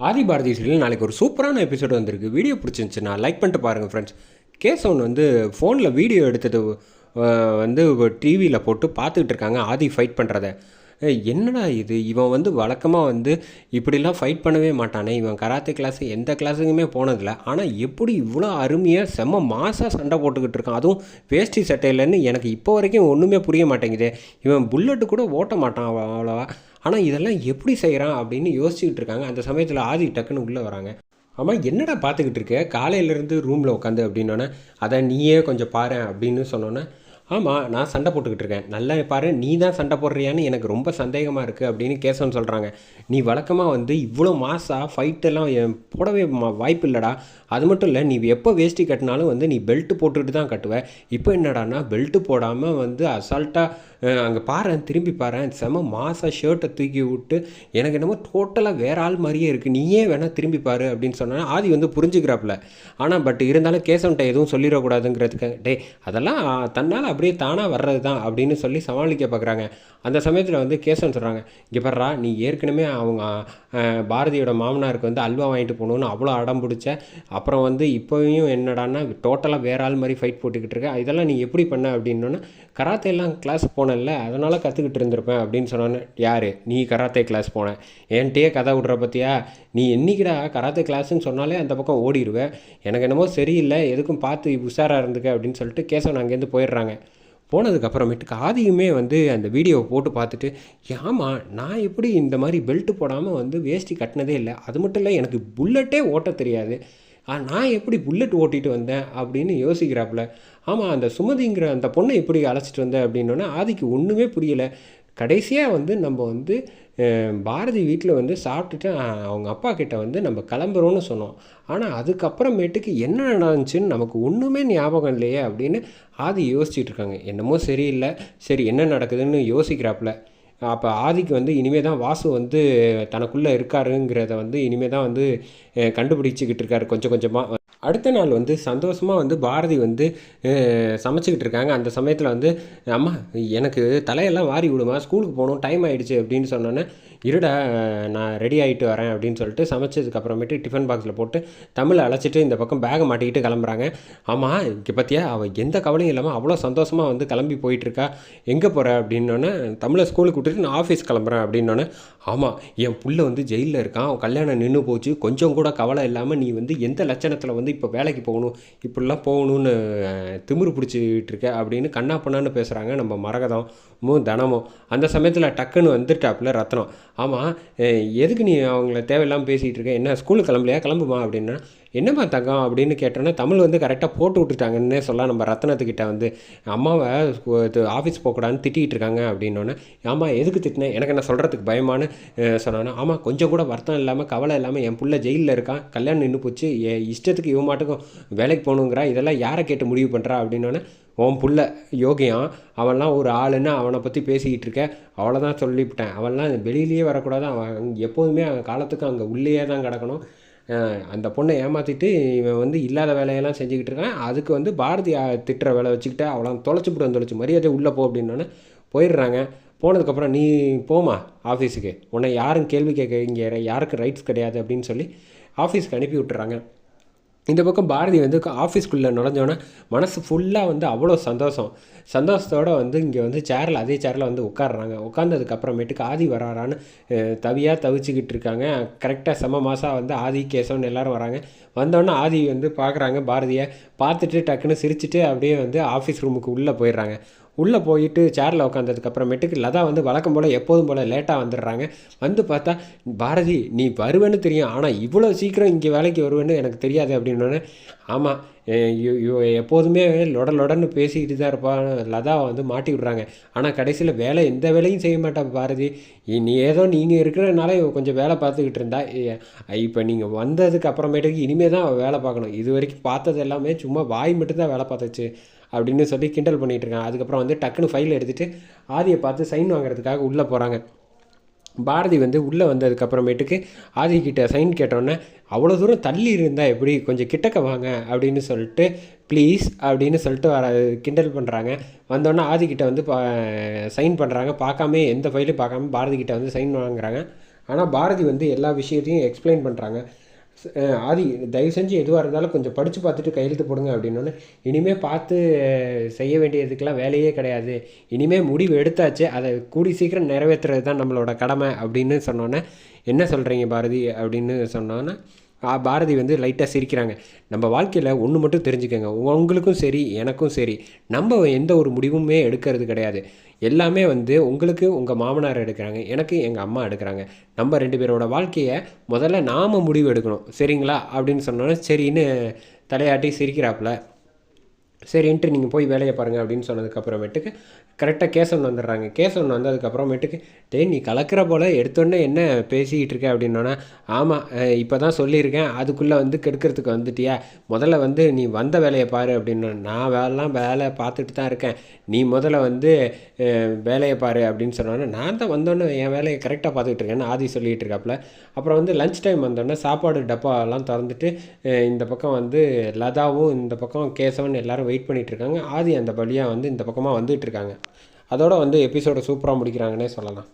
ஆதி Bharathi serial நாளைக்கு ஒரு சூப்பரான எபிசோடு வந்திருக்கு. வீடியோ பிடிச்சிருந்துச்சுன்னா லைக் பண்ணிட்டு பாருங்கள் ஃப்ரெண்ட்ஸ். கேசவன் வந்து ஃபோனில் வீடியோ எடுத்தது வந்து டிவியில் போட்டு பார்த்துக்கிட்டு இருக்காங்க ஆதி ஃபைட் பண்ணுறத. என்னடா இது, இவன் வந்து வழக்கமாக வந்து இப்படிலாம் ஃபைட் பண்ணவே மாட்டானே, இவன் கராத்தே கிளாஸு எந்த கிளாஸுக்குமே போனதில்லை, ஆனால் எப்படி இவ்வளோ அருமையாக செம்ம மாசாக சண்டை போட்டுக்கிட்டு இருக்கான், அதுவும் வேஷ்டி சட்டையிலன்னு எனக்கு இப்போ வரைக்கும் ஒன்றுமே புரிய மாட்டேங்குது. இவன் புல்லட்டு கூட ஓட்ட மாட்டான் அவ்வளோவா, ஆனால் இதெல்லாம் எப்படி செய்கிறான் அப்படின்னு யோசிச்சுக்கிட்டு இருக்காங்க. அந்த சமயத்தில் ஆதி டக்குன்னு உள்ளே வராங்க. ஆமாம், என்னடா பார்த்துக்கிட்டு இருக்க காலையிலேருந்து ரூமில் உட்காந்து அப்படின்னோன்னே, அதை நீயே கொஞ்சம் பாரு அப்படின்னு சொன்னோன்னே, ஆமாம் நான் சண்டை போட்டுக்கிட்டு இருக்கேன், நல்லா பாரு நீ தான் சண்டை போடுறியான்னு எனக்கு ரொம்ப சந்தேகமாக இருக்குது அப்படின்னு கேசவன் சொல்கிறாங்க. நீ வழக்கமாக வந்து இவ்வளோ மாசாக ஃபைட்டெல்லாம் போடவே வாய்ப்பு இல்லைடா. அது மட்டும் இல்லை, நீ எப்போ வேஷ்டி கட்டினாலும் வந்து நீ பெல்ட்டு போட்டுக்கிட்டு தான் கட்டுவேன். இப்போ என்னடானா பெல்ட்டு போடாமல் வந்து அசால்ட்டாக அங்கே பாரு, திரும்பி பாரு, செம மாசாக ஷர்ட்டை தூக்கி விட்டு எனக்கு என்னமோ டோட்டலாக வேற ஆள் மாதிரியே இருக்குது, நீயே வேணால் திரும்பி பாரு அப்படின்னு சொன்னால் ஆதி வந்து புரிஞ்சுக்கிறாப்புல. ஆனால் பட் இருந்தாலும் கேசவன்ட்ட எதுவும் சொல்லிடக்கூடாதுங்கிறதுக்கு, டே அதெல்லாம் தன்னால் அப்படியே தானாக வர்றது தான் அப்படின்னு சொல்லி சமாளிக்க பார்க்குறாங்க. அந்த சமயத்தில் வந்து கேசவன் சொல்கிறாங்க, இங்கே பர்றா, நீ ஏற்கனவே அவங்க பாரதியோட மாமனாருக்கு வந்து அல்வா வாங்கிட்டு போகணுன்னு அவ்வளோ அடம் பிடிச்ச, அப்புறம் வந்து இப்போயும் என்னடான்னா டோட்டலாக வேற ஆள் மாதிரி ஃபைட் போட்டுக்கிட்டு இருக்க, இதெல்லாம் நீ எப்படி பண்ண அப்படின்னோன்னா, கராத்தேலாம் கிளாஸ் போனேன்ல அதனால் கற்றுக்கிட்டு இருந்திருப்பேன் அப்படின்னு சொன்னோன்னே, யார் நீ கராத்தே கிளாஸ் போனேன் என்கிட்டயே கதை விட்ற பற்றியா, நீ என்னைக்கிடா கராத்தே கிளாஸுன்னு சொன்னாலே அந்த பக்கம் ஓடிடுவேன், எனக்கு என்னமோ சரியில்லை, எதுக்கும் பார்த்து உஷாராக இருந்துக்க அப்படின்னு சொல்லிட்டு கேசவன் அங்கேருந்து போயிடுறாங்க. போனதுக்கப்புறமேட்டுக்கு ஆதியுமே வந்து அந்த வீடியோவை போட்டு பார்த்துட்டு, ஆமாம் நான் எப்படி இந்த மாதிரி பெல்ட்டு போடாமல் வந்து வேஷ்டி கட்டினதே இல்லை, அது மட்டும் இல்லை எனக்கு புல்லட்டே ஓட்ட தெரியாது, நான் எப்படி புல்லட் ஓட்டிகிட்டு வந்தேன் அப்படின்னு யோசிக்கிறாப்புல. ஆமாம், அந்த சுமதிங்கிற அந்த பொண்ணை எப்படி அழைச்சிட்டு வந்தேன் அப்படின்னோடனே ஆதிக்கு ஒன்றுமே புரியலை. கடைசியாக வந்து நம்ம வந்து பாரதி வீட்டில் வந்து சாப்பிட்டுட்டு அவங்க அப்பா கிட்ட வந்து நம்ம கிளம்புறோன்னு சொன்னோம், ஆனால் அதுக்கப்புறமேட்டுக்கு என்ன நடந்துச்சுன்னு நமக்கு ஒன்றுமே ஞாபகம் இல்லையே அப்படின்னு ஆதி யோசிச்சுட்டு இருக்காங்க. என்னமோ சரியில்லை, சரி என்ன நடக்குதுன்னு யோசிக்கிறாப்புல. அப்போ ஆதிக்கு வந்து இனிமே தான் வாசு வந்து தனக்குள்ளே இருக்காருங்கிறத வந்து இனிமே தான் வந்து கண்டுபிடிச்சிக்கிட்டு இருக்காரு கொஞ்சம் கொஞ்சமாக. அடுத்த நாள் வந்து சந்தோஷமாக வந்து பாரதி வந்து சமைச்சிக்கிட்டு இருக்காங்க. அந்த சமயத்தில் வந்து, அம்மா எனக்கு தலையெல்லாம் வாரி விடுமா, ஸ்கூலுக்கு போகணும் டைம் ஆகிடுச்சு அப்படின்னு சொன்னோன்னே, இருடா நான் ரெடி ஆகிட்டு வரேன் அப்படின்னு சொல்லிட்டு சமைச்சதுக்கப்புறமேட்டு டிஃபன் பாக்ஸில் போட்டு தமிழை அழைச்சிட்டு இந்த பக்கம் பேகை மாட்டிக்கிட்டு கிளம்புறாங்க. ஆமாம், இங்கே பார்த்தியா அவள் எந்த கவலையும் இல்லாமல் அவ்வளோ சந்தோஷமாக வந்து கிளம்பி போயிட்டுருக்கா, எங்கே போகிற அப்படின்னோடனே, தமிழை ஸ்கூலுக்கு விட்டுட்டு நான் ஆஃபீஸ் கிளம்புறேன் அப்படின்னோடனே, ஆமாம் என் புள்ள வந்து ஜெயிலில் இருக்கான், அவன் கல்யாணம் நின்று போச்சு, கொஞ்சம் கூட கவலை இல்லாமல் நீ வந்து எந்த லட்சணத்தில் வந்து இப்போ வேலைக்கு போகணும், இப்படிலாம் போகணுன்னு திமிரு பிடிச்சிக்கிட்டு இருக்க அப்படின்னு கண்ணா பண்ணான்னு பேசுகிறாங்க நம்ம மரகதமும் தனமும். அந்த சமயத்தில் டக்குன்னு வந்துட்டாப்புல ரத்னம். ஆமாம், எதுக்கு நீ அவங்கள தேவையில்லாமல் பேசிகிட்டு இருக்க, என்ன ஸ்கூலுக்கு கிளம்பலையா, கிளம்புமா அப்படின்னா, என்னம்மா தங்கம் அப்படின்னு கேட்டோன்னா, தமிழ் வந்து கரெக்டாக போட்டு விட்டுட்டாங்கன்னே சொல்லலாம் நம்ம ரத்னத்துக்கிட்ட வந்து, அம்மாவை ஆஃபீஸ் போகக்கூடாதுன்னு திட்டிகிட்டு இருக்காங்க அப்படின்னோடனே, ஆமாம் எதுக்கு திட்டினேன், எனக்கு என்ன சொல்கிறதுக்கு பயமானு சொன்னானே, ஆமாம் கொஞ்சம் கூட வருத்தம் இல்லாமல் கவலை இல்லாமல் என் பிள்ளை ஜெயிலில் இருக்கான், கல்யாணம் நின்று போச்சு, இஷ்டத்துக்கு இவன் மாட்டுக்கும் வேலைக்கு போகணுங்கிறா, இதெல்லாம் யாரை கேட்டு முடிவு பண்ணுறா அப்படின்னோடனே, உன் புள்ள யோகியான், அவன்லாம் ஒரு ஆளுன்னு அவனை பற்றி பேசிக்கிட்டு இருக்க, அவ்வளோதான் சொல்லிவிட்டேன், அவன்லாம் வெளியிலேயே வரக்கூடாது, அவன் எப்போதுமே காலத்துக்கு அங்கே உள்ளேயே தான் கிடக்கணும், அந்த பொண்ணை ஏமாற்றிட்டு இவன் வந்து இல்லாத வேலையெல்லாம் செஞ்சுக்கிட்டு இருக்கான், அதுக்கு வந்து பாரதி திட்டுற வேலை வச்சுக்கிட்டு அவளை தொலைச்சி மரியாதை உள்ளே போ அப்படின்னோடனே போயிடுறாங்க. போனதுக்கப்புறம் நீ போமா ஆஃபீஸுக்கு, உன்னை யாரும் கேள்வி கேட்க இங்கே யாருக்கும் ரைட்ஸ் கிடையாது அப்படின்னு சொல்லி ஆஃபீஸ்க்கு அனுப்பி விட்டுறாங்க. இந்த பக்கம் பாரதி வந்து ஆஃபீஸ்க்குள்ளே நுழைஞ்சோன்னே மனசு ஃபுல்லாக வந்து அவ்வளோ சந்தோஷத்தோடு வந்து இங்கே வந்து அதே சேரில் வந்து உட்காடுறாங்க. உட்காந்ததுக்கப்புறமேட்டுக்கு ஆதி வராரான்னு தவிச்சிக்கிட்டு இருக்காங்க. கரெக்டாக செம மாதம் வந்து ஆதி கேசவன் எல்லோரும் வராங்க. வந்தோடனே ஆதி வந்து பார்க்குறாங்க பாரதியை, பார்த்துட்டு டக்குன்னு சிரிச்சுட்டு அப்படியே வந்து ஆஃபீஸ் ரூமுக்கு உள்ளே போயிடுறாங்க. உள்ளே போயிட்டு சேரில் உட்காந்ததுக்கப்புறமேட்டுக்கு லதா வந்து வழக்கம் போல் எப்போதும் போல் லேட்டாக வந்துடுறாங்க. வந்து பார்த்தா, பாரதி நீ வருவேன்னு தெரியும், ஆனால் இவ்வளோ சீக்கிரம் இங்கே வேலைக்கு வருவேன்னு எனக்கு தெரியாது அப்படின்னோடனே, ஆமாம் எப்போதுமே லொடன்னு பேசிக்கிட்டு தான் இருப்பான், லதாவை வந்து மாட்டி விட்றாங்க, ஆனால் கடைசியில் எந்த வேலையும் செய்ய மாட்டான் பாரதி, நீ ஏதோ நீங்கள் இருக்கிறனால கொஞ்சம் வேலை பார்த்துக்கிட்டு இருந்தா, இப்போ நீங்கள் வந்ததுக்கு அப்புறமேட்டுக்கு இனிமேல் தான் வேலை பார்க்கணும், இது வரைக்கும் பார்த்தது எல்லாமே சும்மா வாய் மட்டும்தான் வேலை பார்த்துச்சு அப்படின்னு சொல்லி கிண்டல் பண்ணிகிட்டு இருக்காங்க. அதுக்கப்புறம் வந்து டக்குன்னு ஃபைல் எடுத்துகிட்டு ஆதியை பார்த்து சைன் வாங்குறதுக்காக உள்ளே போகிறாங்க. பாரதி வந்து உள்ளே வந்ததுக்கப்புறமேட்டுக்கு ஆதிக்கிட்ட சைன் கேட்டோன்னே, அவ்வளோ தூரம் தள்ளி இருந்தால் எப்படி, கொஞ்சம் கிட்டக்க வாங்க அப்படின்னு சொல்லிட்டு ப்ளீஸ் அப்படின்னு சொல்லிட்டு கிண்டல் பண்ணுறாங்க. வந்தோடனே ஆதிக்கிட்ட வந்து சைன் பண்ணுறாங்க, பார்க்காம எந்த ஃபைலும் பார்க்காம பாரதிக்கிட்ட வந்து சைன் வாங்குறாங்க. ஆனால் பாரதி வந்து எல்லா விஷயத்தையும் எக்ஸ்பிளைன் பண்ணுறாங்க. ஆதி தயவு செஞ்சு எதுவாக இருந்தாலும் கொஞ்சம் படித்து பார்த்துட்டு கையெழுத்து போடுங்க அப்படின்னோடனே, இனிமேல் பார்த்து செய்ய வேண்டியதுக்கெல்லாம் வேலையே கிடையாது, இனிமேல் முடிவு எடுத்தாச்சு, அதை கூடி சீக்கிரம் நிறைவேற்றுறது தான் நம்மளோட கடமை அப்படின்னு சொன்னோன்னே, என்ன சொல்கிறீங்க பாரதி அப்படின்னு சொன்னோன்னே பாரதி வந்து லைட்டாக சிரிக்கிறாங்க. நம்ம வாழ்க்கையில் ஒன்று மட்டும் தெரிஞ்சுக்கோங்க, உங்களுக்கும் சரி எனக்கும் சரி, நம்ம எந்த ஒரு முடிவுமே எடுக்கிறது கிடையாது. எல்லாமே வந்து உங்களுக்கு உங்கள் மாமனார் எடுக்கிறாங்க, எனக்கு எங்கள் அம்மா எடுக்கிறாங்க. நம்ம 2 பேரோட வாழ்க்கையை முதல்ல நாம் முடிவு எடுக்கணும், சரிங்களா அப்படின்னு சொன்னோன்னே சரின்னு தலையாட்டி சிரிக்கிறாப்புல. சரின்ட்டு நீங்கள் போய் வேலையை பாருங்கள் அப்படின்னு சொன்னதுக்கப்புறமேட்டுக்கு கரெக்டாக கேசவன் வந்துடுறாங்க. கேசவன் வந்ததுக்கப்புறமேட்டுக்கு, டேய் நீ கலக்கிற போல் எடுத்தோடனே என்ன பேசிக்கிட்டு இருக்க அப்படின்னோன்னா, ஆமாம் இப்போ தான் சொல்லியிருக்கேன், அதுக்குள்ளே வந்து கெடுக்கிறதுக்கு வந்துட்டியா, முதல்ல வந்து நீ வந்த வேலையை பாரு அப்படின்னா, நான் வேலை பார்த்துட்டு தான் இருக்கேன், நீ முதல்ல வந்து வேலையை பாரு அப்படின்னு சொன்னோன்னே, நான் தான் வந்தோடனே என் வேலையை கரெக்டாக பார்த்துக்கிட்டு இருக்கேன்னு ஆதி சொல்லிகிட்டு இருக்காப்புல. அப்புறம் வந்து லஞ்ச் டைம் வந்தோடனே சாப்பாடு டப்பாலாம் திறந்துட்டு இந்த பக்கம் வந்து லதாவும் இந்த பக்கம் கேசவன் எல்லோரும் வெயிட் பண்ணிகிட்ருக்காங்க. ஆதி அந்த வழியாக வந்து இந்த பக்கமாக வந்துகிட்ருக்காங்க. அதோடு வந்து எபிசோடை சூப்பராக முடிக்கிறாங்கன்னே சொல்லலாம்.